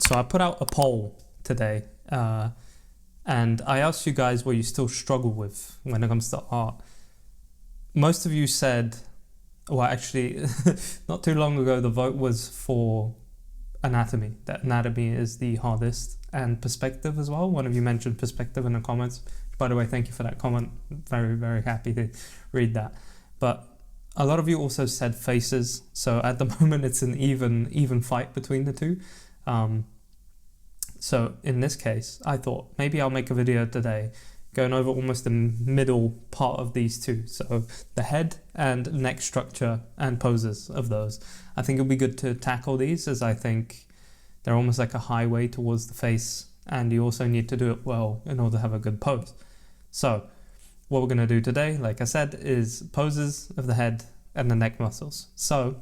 So I put out a poll today, and I asked you guys what you still struggle with when it comes to art. Most of you said, well, actually, not too long ago, the vote was for anatomy. That anatomy is the hardest, and perspective as well. One of you mentioned perspective in the comments. By the way, thank you for that comment. Very, very happy to read that. But a lot of you also said faces. So at the moment, it's an even fight between the two. So in this case, I thought maybe I'll make a video today going over almost the middle part of these two. So the head and neck structure and poses of those. I think it'll be good to tackle these, as I think they're almost like a highway towards the face, and you also need to do it well in order to have a good pose. So what we're going to do today, like I said, is poses of the head and the neck muscles. So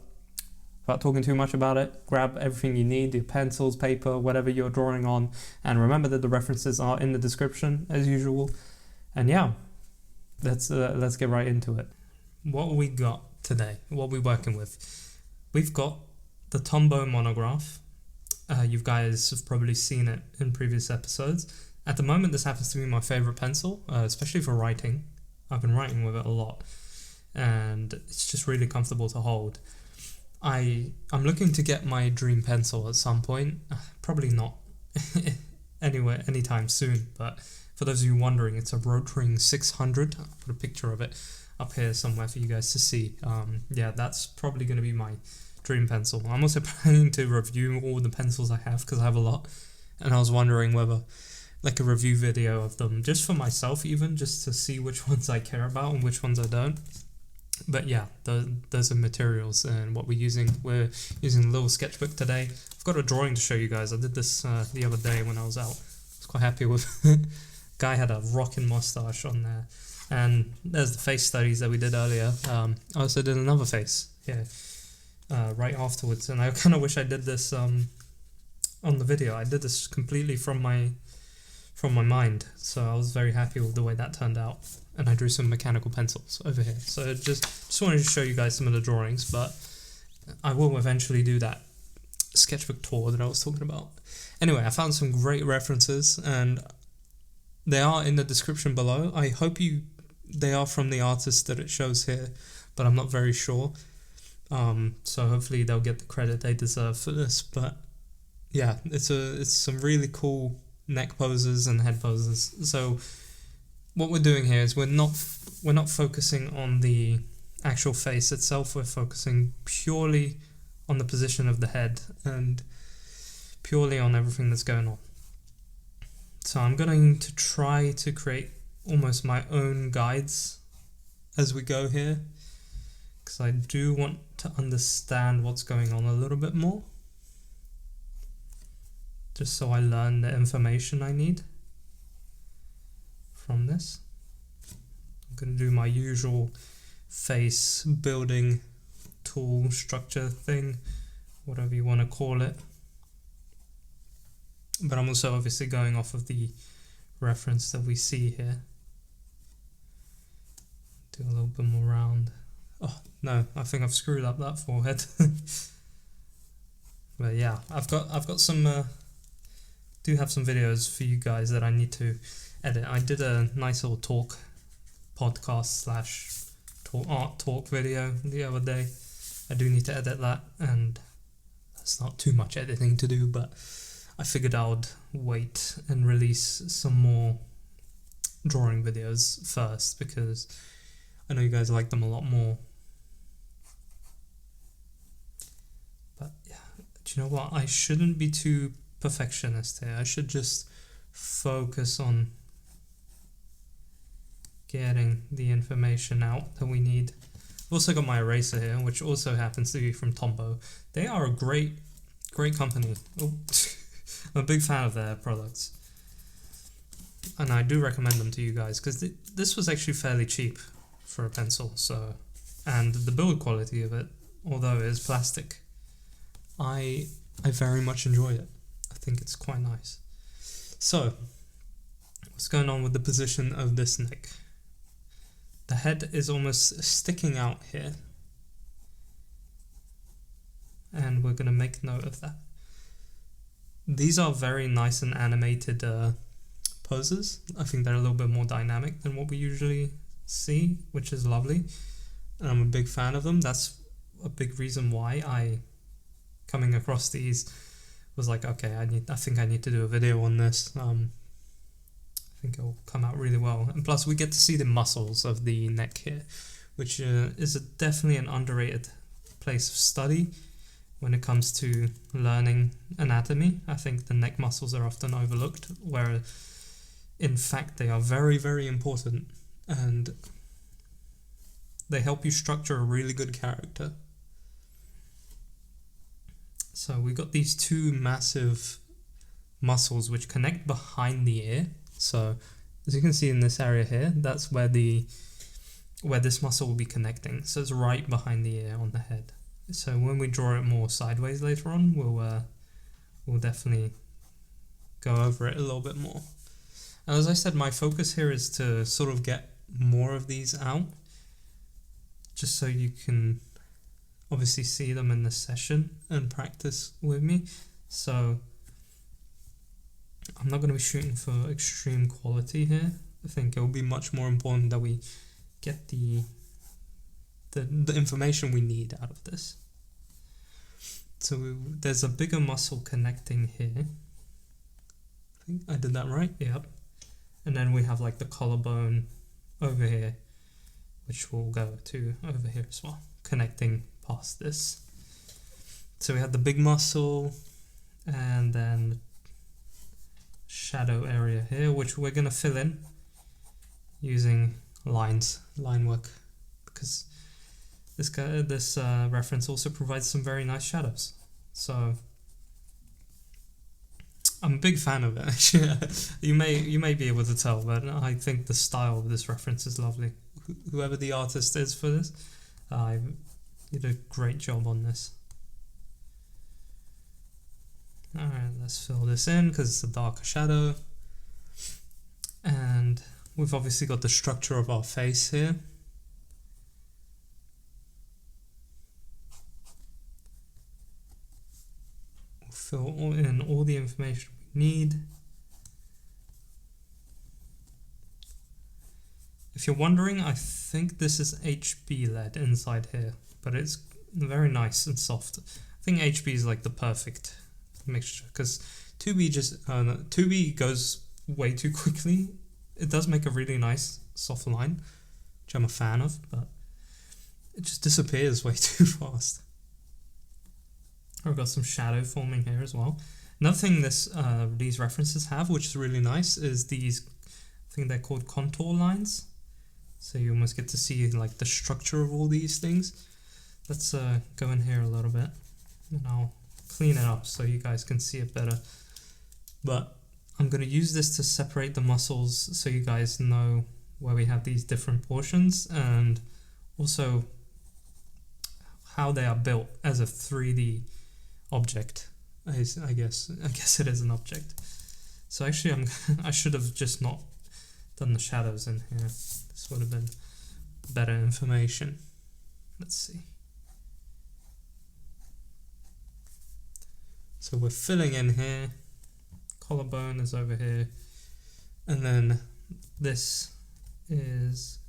without talking too much about it, grab everything you need, your pencils, paper, whatever you're drawing on, and remember that the references are in the description as usual. And yeah, let's get right into it. What we got today, what we're working with, we've got the Tombow monograph. You guys have probably seen it in previous episodes. At the moment, this happens to be my favorite pencil, especially for writing. I've been writing with it a lot, and it's just really comfortable to hold. I'm looking to get my dream pencil at some point. Probably not anytime soon, but for those of you wondering, it's a Rotring 600. I'll put a picture of it up here somewhere for you guys to see. Yeah, that's probably going to be my dream pencil. I'm also planning to review all the pencils I have, because I have a lot, and I was wondering whether like a review video of them, just for myself even, just to see which ones I care about and which ones I don't. But yeah, those are materials and what we're using. We're using a little sketchbook today. I've got a drawing to show you guys. I did this the other day when I was out. I was quite happy with it. Guy had a rocking mustache on there. And there's the face studies that we did earlier. I also did another face here right afterwards. And I kind of wish I did this on the video. I did this completely from my mind. So I was very happy with the way that turned out. And I drew some mechanical pencils over here. So just wanted to show you guys some of the drawings, but I will eventually do that sketchbook tour that I was talking about. Anyway, I found some great references, and they are in the description below. I hope they are from the artist that it shows here, but I'm not very sure. So hopefully they'll get the credit they deserve for this. But yeah, it's some really cool neck poses and head poses. So what we're doing here is we're not focusing on the actual face itself. We're focusing purely on the position of the head and purely on everything that's going on. So I'm going to try to create almost my own guides as we go here, because I do want to understand what's going on a little bit more, just so I learn the information I need from this. I'm going to do my usual face building tool structure thing, whatever you want to call it. But I'm also obviously going off of the reference that we see here. Do a little bit more round. Oh no, I think I've screwed up that forehead. But yeah, I've got some do have some videos for you guys that I need to edit. I did a nice little podcast / art talk video the other day. I do need to edit that, and that's not too much editing to do, but I figured I would wait and release some more drawing videos first, because I know you guys like them a lot more. But yeah, do you know what? I shouldn't be too perfectionist here. I should just focus on getting the information out that we need. I've also got my eraser here, which also happens to be from Tombow. They are a great company. Oh, I'm a big fan of their products, and I do recommend them to you guys, because this was actually fairly cheap for a pencil. So, and the build quality of it, although it is plastic, I very much enjoy it. I think it's quite nice. So, what's going on with the position of this neck? The head is almost sticking out here, and we're going to make note of that. These are very nice and animated poses. I think they're a little bit more dynamic than what we usually see, which is lovely. And I'm a big fan of them. That's a big reason why coming across these, was like, okay, I think I need to do a video on this. I think it'll come out really well. And plus, we get to see the muscles of the neck here, which is definitely an underrated place of study when it comes to learning anatomy. I think the neck muscles are often overlooked, where in fact they are very, very important, and they help you structure a really good character. So we got these two massive muscles which connect behind the ear. So as you can see in this area here, that's where this muscle will be connecting. So it's right behind the ear on the head. So when we draw it more sideways later on, we'll definitely go over it a little bit more. And as I said, my focus here is to sort of get more of these out, just so you can obviously see them in the session and practice with me. So I'm not going to be shooting for extreme quality here. I think it will be much more important that we get the information we need out of this. So there's a bigger muscle connecting here. I think I did that right, yep. And then we have like the collarbone over here, which will go to over here as well, connecting past this. So we have the big muscle and then shadow area here, which we're going to fill in using line work, because this reference also provides some very nice shadows. So I'm a big fan of it, actually. you may be able to tell, but I think the style of this reference is lovely. Whoever the artist is for this, did a great job on this. Alright, let's fill this in because it's a darker shadow. And we've obviously got the structure of our face here. We'll fill in all the information we need. If you're wondering, I think this is HB lead inside here, but it's very nice and soft. I think HB is like the perfect mixture, because 2B goes way too quickly. It does make a really nice soft line, which I'm a fan of, but it just disappears way too fast. I've got some shadow forming here as well. Another thing these references have, which is really nice, is these, I think they're called contour lines. So you almost get to see like the structure of all these things. Let's go in here a little bit and I'll clean it up so you guys can see it better. But I'm going to use this to separate the muscles so you guys know where we have these different portions, and also how they are built as a 3D object. I guess it is an object. So actually I should have just not done the shadows in here. This would have been better information. Let's see. So we're filling in here. Collarbone is over here. And then this is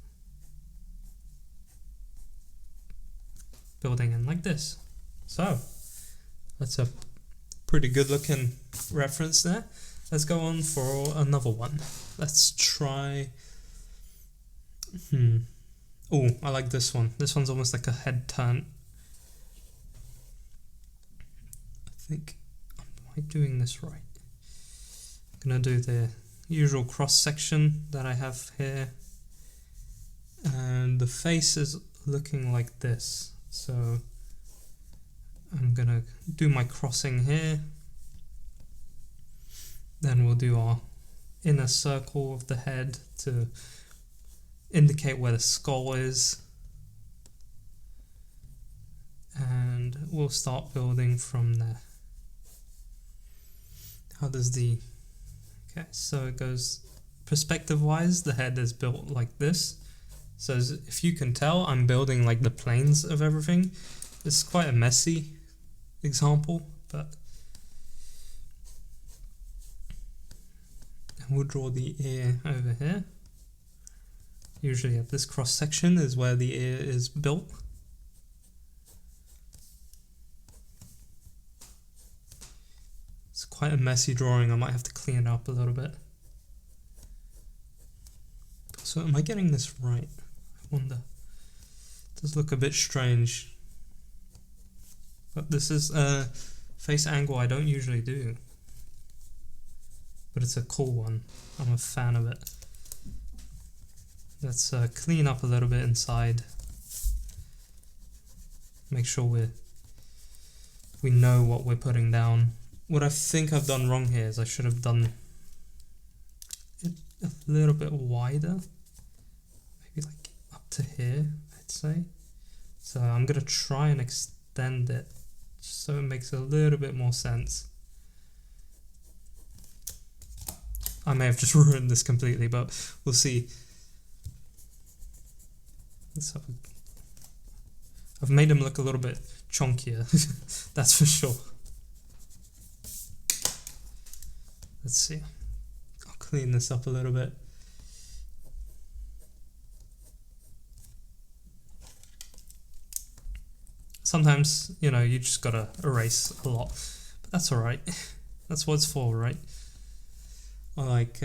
building in like this. So that's a pretty good looking reference there. Let's go on for another one. Let's try... Oh, I like this one. This one's almost like a head turn. I think, am I doing this right? I'm gonna do the usual cross section that I have here. And the face is looking like this. So I'm gonna do my crossing here. Then we'll do our inner circle of the head to indicate where the skull is. And we'll start building from there. How does the... Okay, so it goes perspective-wise, the head is built like this. So if you can tell, I'm building like the planes of everything. It's quite a messy example, but And we'll draw the ear over here. Usually at this cross section is where the ear is built. It's quite a messy drawing, I might have to clean it up a little bit. So am I getting this right? I wonder. It does look a bit strange. But this is a face angle I don't usually do. But it's a cool one. I'm a fan of it. Let's clean up a little bit inside. Make sure we know what we're putting down. What I think I've done wrong here is I should have done it a little bit wider. Maybe like up to here, I'd say. So I'm going to try and extend it so it makes a little bit more sense. I may have just ruined this completely, but we'll see. I've made him look a little bit chunkier, that's for sure. Let's see. I'll clean this up a little bit. Sometimes, you know, you just gotta erase a lot, but that's alright. That's what it's for, right? I like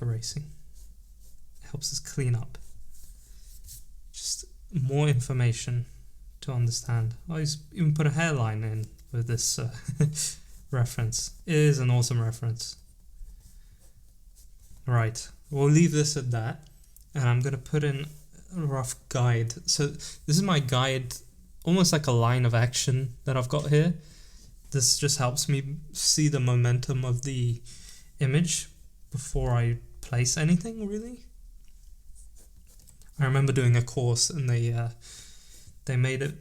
erasing. It helps us clean up. Just more information to understand. I even put a hairline in with this reference. It is an awesome reference. Right, we'll leave this at that, and I'm gonna put in a rough guide. So this is my guide, almost like a line of action that I've got here. This just helps me see the momentum of the image before I place anything, really. I remember doing a course and they made it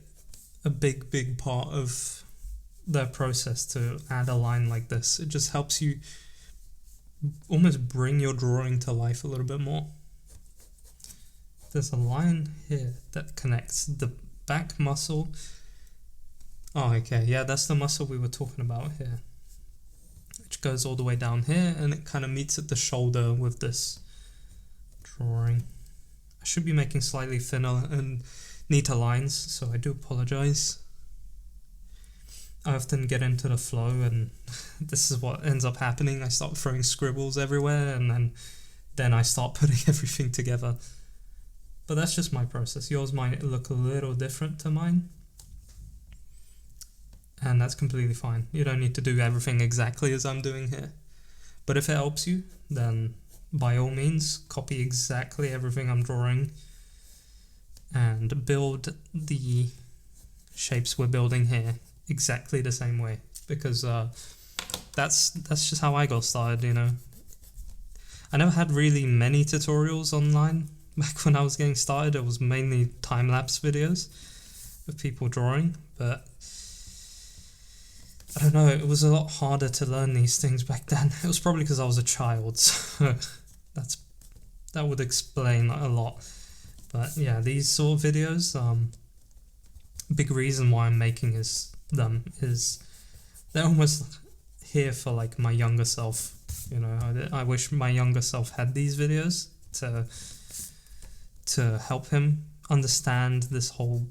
a big part of their process to add a line like this. It just helps you almost bring your drawing to life a little bit more. There's a line here that connects the back muscle. Oh, okay, yeah, that's the muscle we were talking about here, which goes all the way down here, and it kind of meets at the shoulder with this drawing. I should be making slightly thinner and neater lines, so I do apologize. I often get into the flow and this is what ends up happening. I start throwing scribbles everywhere, and then I start putting everything together. But that's just my process. Yours might look a little different to mine, and that's completely fine. You don't need to do everything exactly as I'm doing here. But if it helps you, then by all means, copy exactly everything I'm drawing and build the shapes we're building here exactly the same way, because that's just how I got started, you know. I never had really many tutorials online. Back when I was getting started, it was mainly time-lapse videos of people drawing, but I don't know, it was a lot harder to learn these things back then. It was probably because I was a child, so that would explain a lot. But yeah, these sort of videos, big reason why I'm making them is they're almost here for like my younger self. You know, I wish my younger self had these videos to help him understand this whole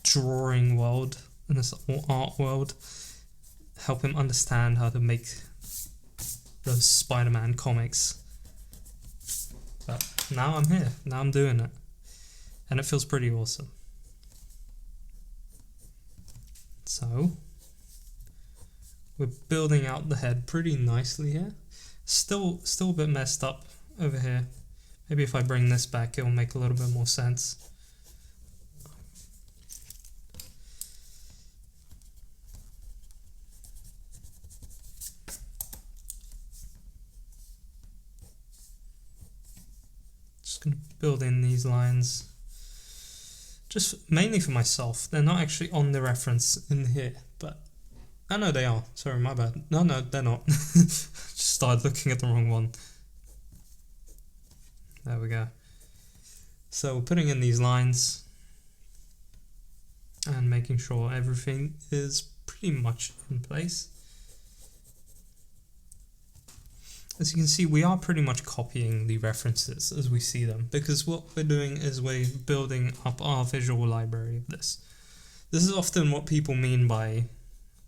drawing world and this whole art world. Help him understand how to make those Spider-Man comics. But now I'm here, now I'm doing it, and it feels pretty awesome. So we're building out the head pretty nicely here. Still a bit messed up over here. Maybe if I bring this back, it will make a little bit more sense. Just gonna build in these lines, just mainly for myself. They're not actually on the reference in here, but I know they are. Sorry, my bad. No, they're not. Just started looking at the wrong one. There we go. So we're putting in these lines and making sure everything is pretty much in place. as you can see, we are pretty much copying the references as we see them, because what we're doing is we're building up our visual library of this. This is often what people mean by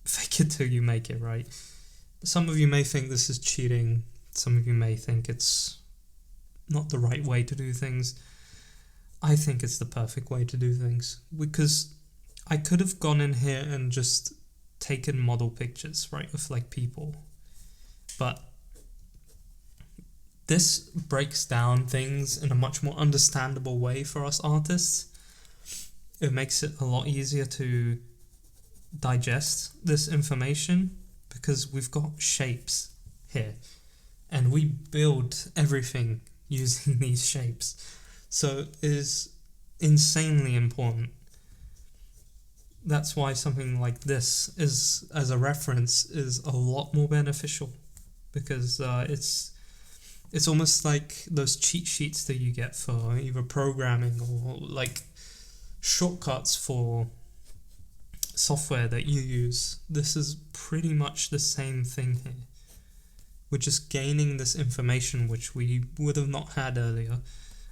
fake it till you make it, right? Some of you may think this is cheating. Some of you may think it's not the right way to do things. I think it's the perfect way to do things, because I could have gone in here and just taken model pictures, right, of like people. But this breaks down things in a much more understandable way for us artists. It makes it a lot easier to digest this information because we've got shapes here and we build everything using these shapes. So it is insanely important. That's why something like this is, as a reference, is a lot more beneficial, because it's almost like those cheat sheets that you get for either programming or like shortcuts for software that you use. This is pretty much the same thing here. We're just gaining this information which we would have not had earlier,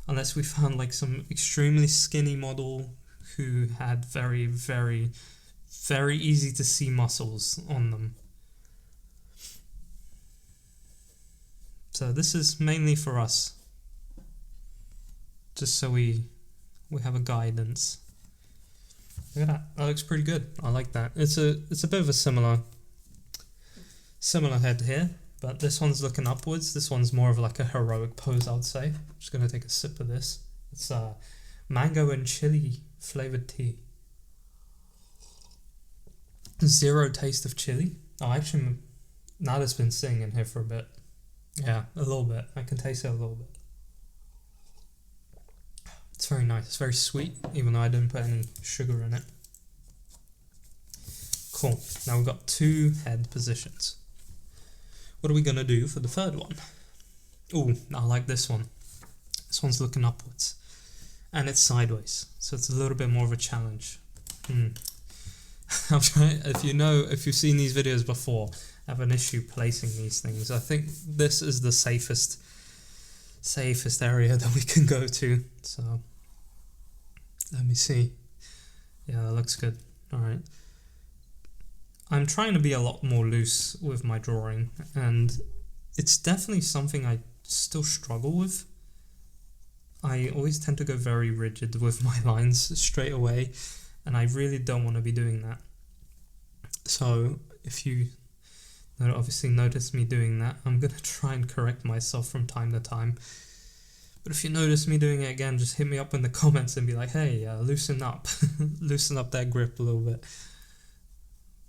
unless we found like some extremely skinny model who had very, very, very easy to see muscles on them. So this is mainly for us, just so we have a guidance. Look at that. That looks pretty good. I like that. It's a bit of a similar head here, but this one's looking upwards. This one's more of like a heroic pose, I would say. I'm just gonna take a sip of this. It's mango and chili flavored tea. Zero taste of chili. Oh, actually, now that's been sitting in here for a bit. Yeah, a little bit. I can taste it a little bit. It's very nice. It's very sweet, even though I didn't put any sugar in it. Cool. Now we've got 2 head positions. What are we going to do for the third one? Ooh, I like this one. This one's looking upwards. And it's sideways, so it's a little bit more of a challenge. I'm trying, if you've seen these videos before, I have an issue placing these things. I think this is the safest area that we can go to. So let me see. Yeah, that looks good. All right. I'm trying to be a lot more loose with my drawing, and it's definitely something I still struggle with. I always tend to go very rigid with my lines straight away, and I really don't want to be doing that. So if you obviously notice me doing that, I'm going to try and correct myself from time to time. But if you notice me doing it again, just hit me up in the comments and be like, hey, loosen up. Loosen up that grip a little bit.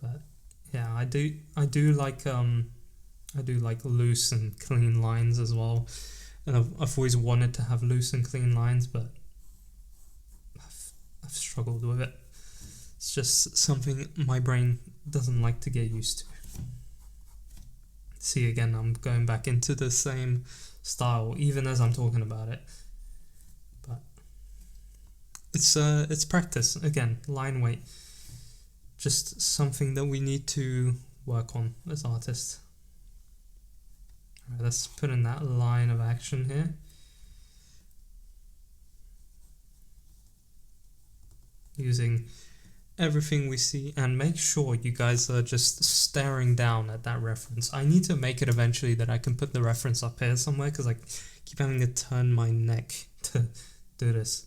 But yeah, I do like loose and clean lines as well. And I've always wanted to have loose and clean lines, but I've struggled with it. It's just something my brain doesn't like to get used to. See, again, I'm going back into the same style, even as I'm talking about it. But it's practice. Again, line weight. Just something that we need to work on as artists. Alright, let's put in that line of action here. Using everything we see, and make sure you guys are just staring down at that reference. I need to make it eventually that I can put the reference up here somewhere, because I keep having to turn my neck to do this.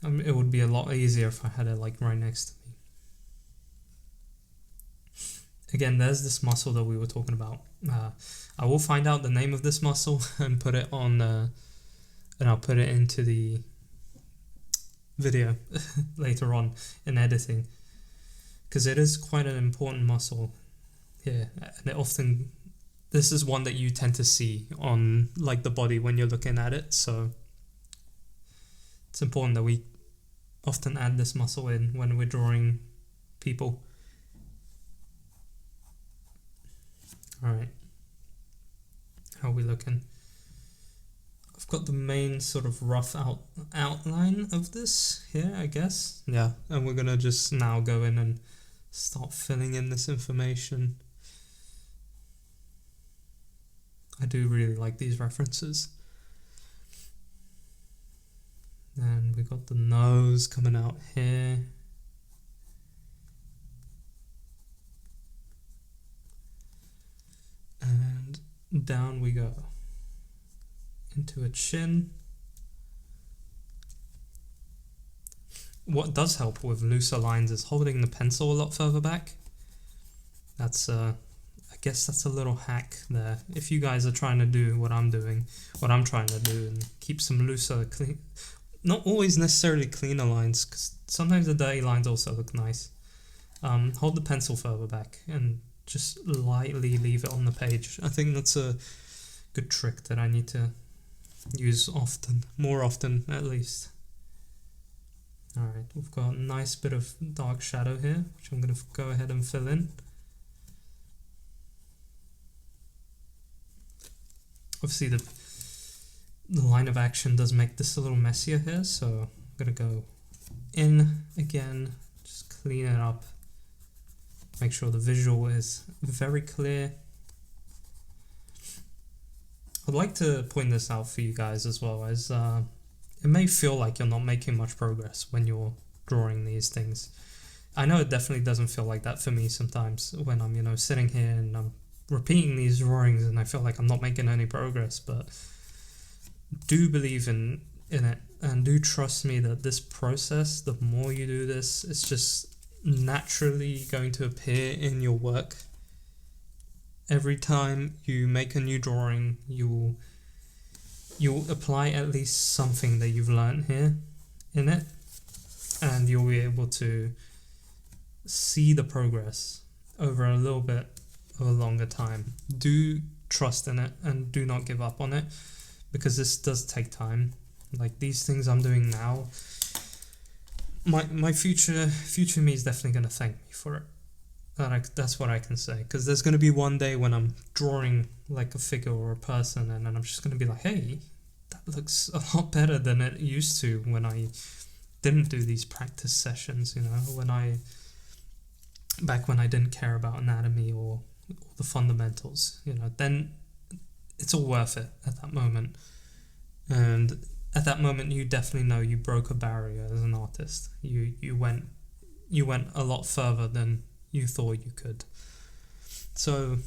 It would be a lot easier if I had it like right next to me. Again, there's this muscle that we were talking about. I will find out the name of this muscle and put it on, and I'll put it into the video later on in editing, because it is quite an important muscle here, and this is one that you tend to see on like the body when you're looking at it, so it's important that we often add this muscle in when we're drawing people. Alright, how are we looking? I've got the main sort of rough outline of this here, I guess. Yeah, and we're gonna just now go in and start filling in this information. I do really like these references. And we got the nose coming out here. And down we go into a chin. What does help with looser lines is holding the pencil a lot further back. That's I guess that's a little hack there. If you guys are trying to do what I'm doing, what I'm trying to do, and keep some looser, clean, not always necessarily cleaner lines, because sometimes the dirty lines also look nice. Hold the pencil further back and just lightly leave it on the page. I think that's a good trick that I need to use often, more often at least. Alright, we've got a nice bit of dark shadow here, which I'm going to go ahead and fill in. Obviously the line of action does make this a little messier here, so I'm going to go in again, just clean it up, make sure the visual is very clear. I'd like to point this out for you guys as well, as it may feel like you're not making much progress when you're drawing these things. I know it definitely doesn't feel like that for me sometimes when I'm, sitting here and I'm repeating these drawings and I feel like I'm not making any progress, but do believe in it and do trust me that this process, the more you do this, it's just naturally going to appear in your work. Every time you make a new drawing, you'll apply at least something that you've learned here in it, and you'll be able to see the progress over a little bit of a longer time. Do trust in it and do not give up on it, because this does take time. Like these things I'm doing now, my future me is definitely going to thank me for it. That's what I can say, because there's going to be one day when I'm drawing like a figure or a person, and then I'm just going to be like, hey, that looks a lot better than it used to when I didn't do these practice sessions, back when I didn't care about anatomy or the fundamentals, then it's all worth it at that moment. And at that moment you definitely know you broke a barrier as an artist. You went a lot further than you thought you could. So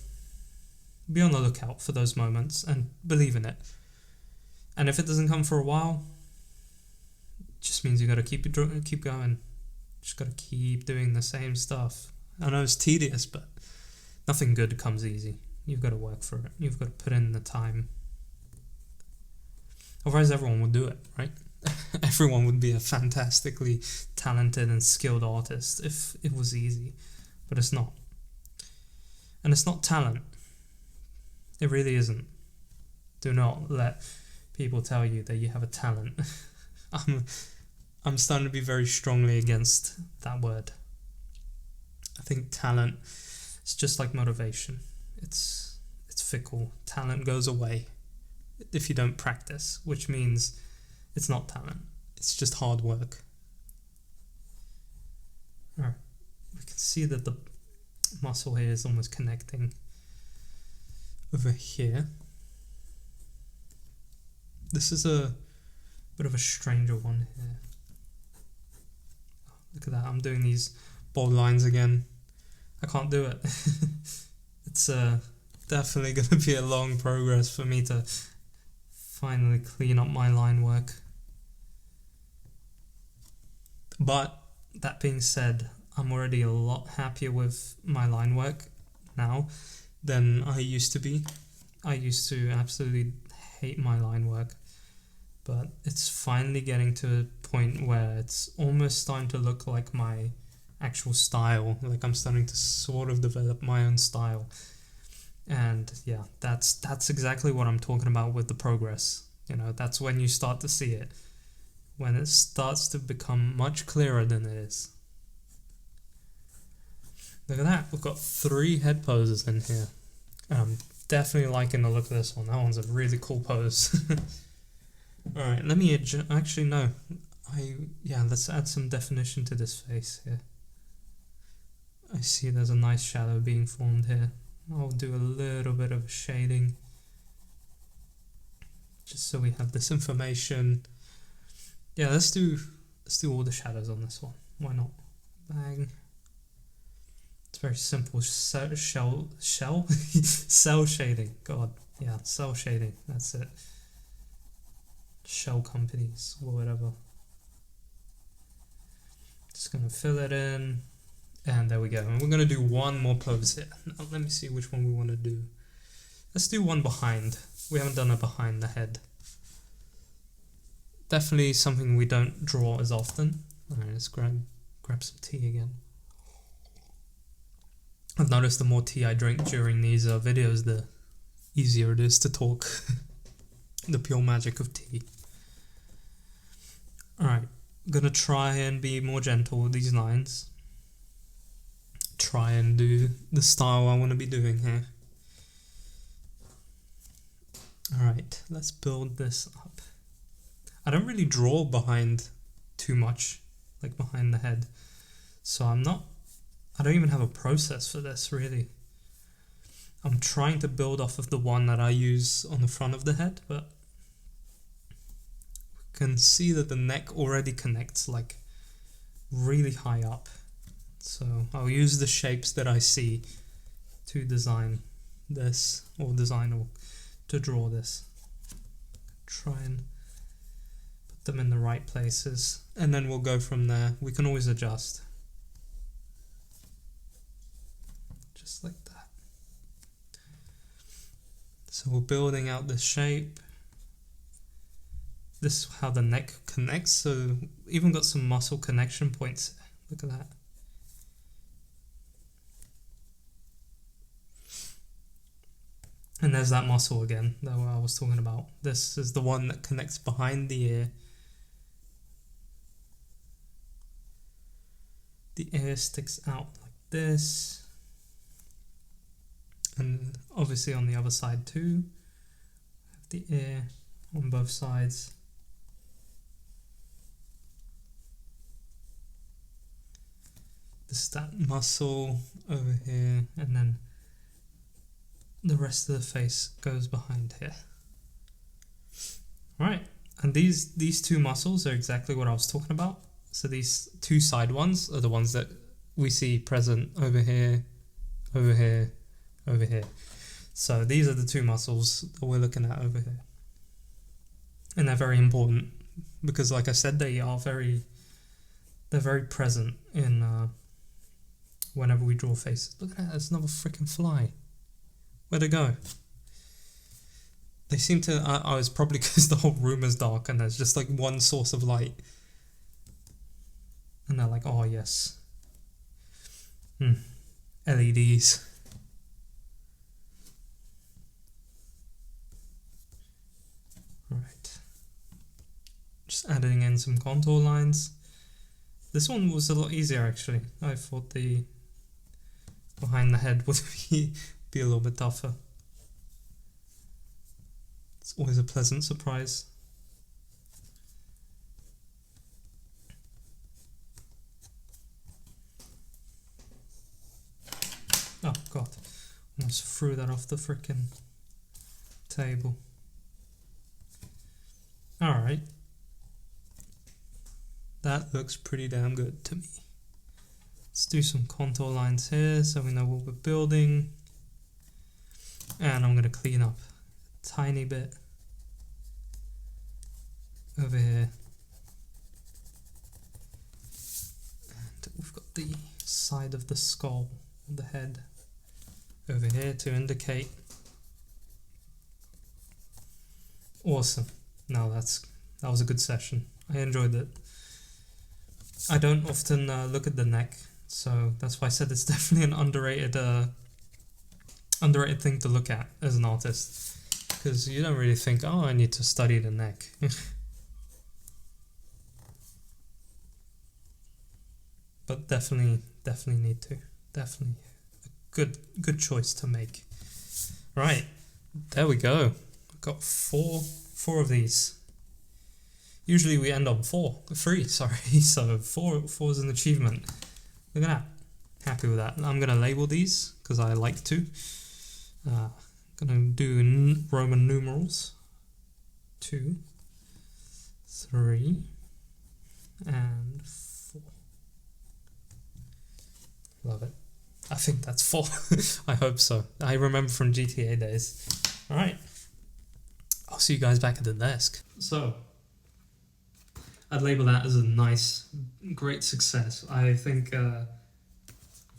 be on the lookout for those moments and believe in it. And if it doesn't come for a while, it just means you got to keep going. Just got to keep doing the same stuff. I know it's tedious, but nothing good comes easy. You've got to work for it. You've got to put in the time. Otherwise everyone would do it, right? Everyone would be a fantastically talented and skilled artist if it was easy. But it's not. And it's not talent. It really isn't. Do not let people tell you that you have a talent. I'm starting to be very strongly against that word. I think talent is just like motivation. It's fickle. Talent goes away if you don't practice, which means it's not talent. It's just hard work. Alright. We can see that the muscle here is almost connecting over here. This is a bit of a stranger one here. Oh, look at that, I'm doing these bold lines again. I can't do it. It's definitely going to be a long progress for me to finally clean up my line work. But that being said, I'm already a lot happier with my line work now than I used to be. I used to absolutely hate my line work, but it's finally getting to a point where it's almost starting to look like my actual style. Like I'm starting to sort of develop my own style. And yeah, that's exactly what I'm talking about with the progress. That's when you start to see it. When it starts to become much clearer than it is. Look at that, we've got 3 head poses in here. I'm definitely liking the look of this one. That one's a really cool pose. Alright, let me actually no. Let's add some definition to this face here. I see there's a nice shadow being formed here. I'll do a little bit of shading just so we have this information. Yeah, let's do all the shadows on this one. Why not? Bang. It's very simple. Cell shading. God, yeah, cell shading. That's it. Shell companies or whatever. Just gonna fill it in, and there we go. And we're gonna do one more pose here. Now, let me see which one we want to do. Let's do one behind. We haven't done a behind the head. Definitely something we don't draw as often. Alright, let's grab some tea again. I've noticed the more tea I drink during these videos, the easier it is to talk. The pure magic of tea. Alright, I'm gonna try and be more gentle with these lines. Try and do the style I want to be doing here. Alright, let's build this up. I don't really draw behind too much, like behind the head. So I don't even have a process for this, really. I'm trying to build off of the one that I use on the front of the head, but we can see that the neck already connects like really high up. So I'll use the shapes that I see to design this, or to draw this. Try and put them in the right places, and then we'll go from there. We can always adjust. Just like that. So we're building out this shape. This is how the neck connects, so even got some muscle connection points. Look at that. And there's that muscle again that I was talking about. This is the one that connects behind the ear. The ear sticks out like this. And obviously on the other side too. Have the ear on both sides. This is that muscle over here, and then the rest of the face goes behind here. Right, and these two muscles are exactly what I was talking about. So these two side ones are the ones that we see present over here, over here, over here. So these are the two muscles that we're looking at over here. And they're very important because, like I said, they're very present in whenever we draw faces. Look at that, there's another freaking fly. Where'd it go? They seem to... it's probably because the whole room is dark and there's just like one source of light. And they're like, oh yes. LEDs. Right. Just adding in some contour lines. This one was a lot easier actually. I thought the behind the head would be a little bit tougher. It's always a pleasant surprise. Oh god, almost threw that off the frickin' table. Alright. That looks pretty damn good to me. Let's do some contour lines here so we know what we're building. And I'm going to clean up a tiny bit over here. And we've got the side of the skull, the head, over here to indicate. Awesome. Now that was a good session. I enjoyed it. I don't often look at the neck, so that's why I said it's definitely an underrated thing to look at as an artist, because you don't really think, oh, I need to study the neck. But definitely need to. Definitely a good choice to make. Right, there we go. I've got four of these. Usually we end on three, sorry. So four is an achievement. Look at that. Happy with that. I'm gonna label these because I like to. Gonna do Roman numerals. 2, 3, and 4. Love it. I think that's 4. I hope so. I remember from GTA days. Alright. I'll see you guys back at the desk. So, I'd label that as a nice, great success. I think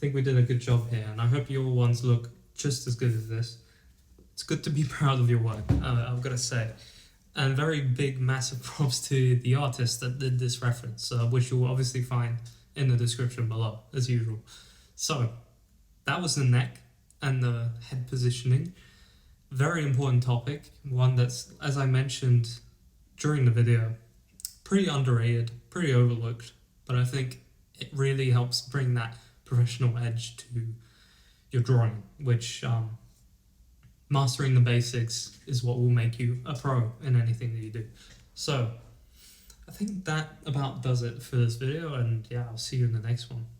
we did a good job here, and I hope your ones look just as good as this. It's good to be proud of your work, I've got to say. And very big, massive props to the artist that did this reference, which you'll obviously find in the description below, as usual. So, that was the neck and the head positioning. Very important topic, one that's, as I mentioned during the video, pretty underrated, pretty overlooked, but I think it really helps bring that professional edge to your drawing, which mastering the basics is what will make you a pro in anything that you do. So, I think that about does it for this video, and yeah, I'll see you in the next one.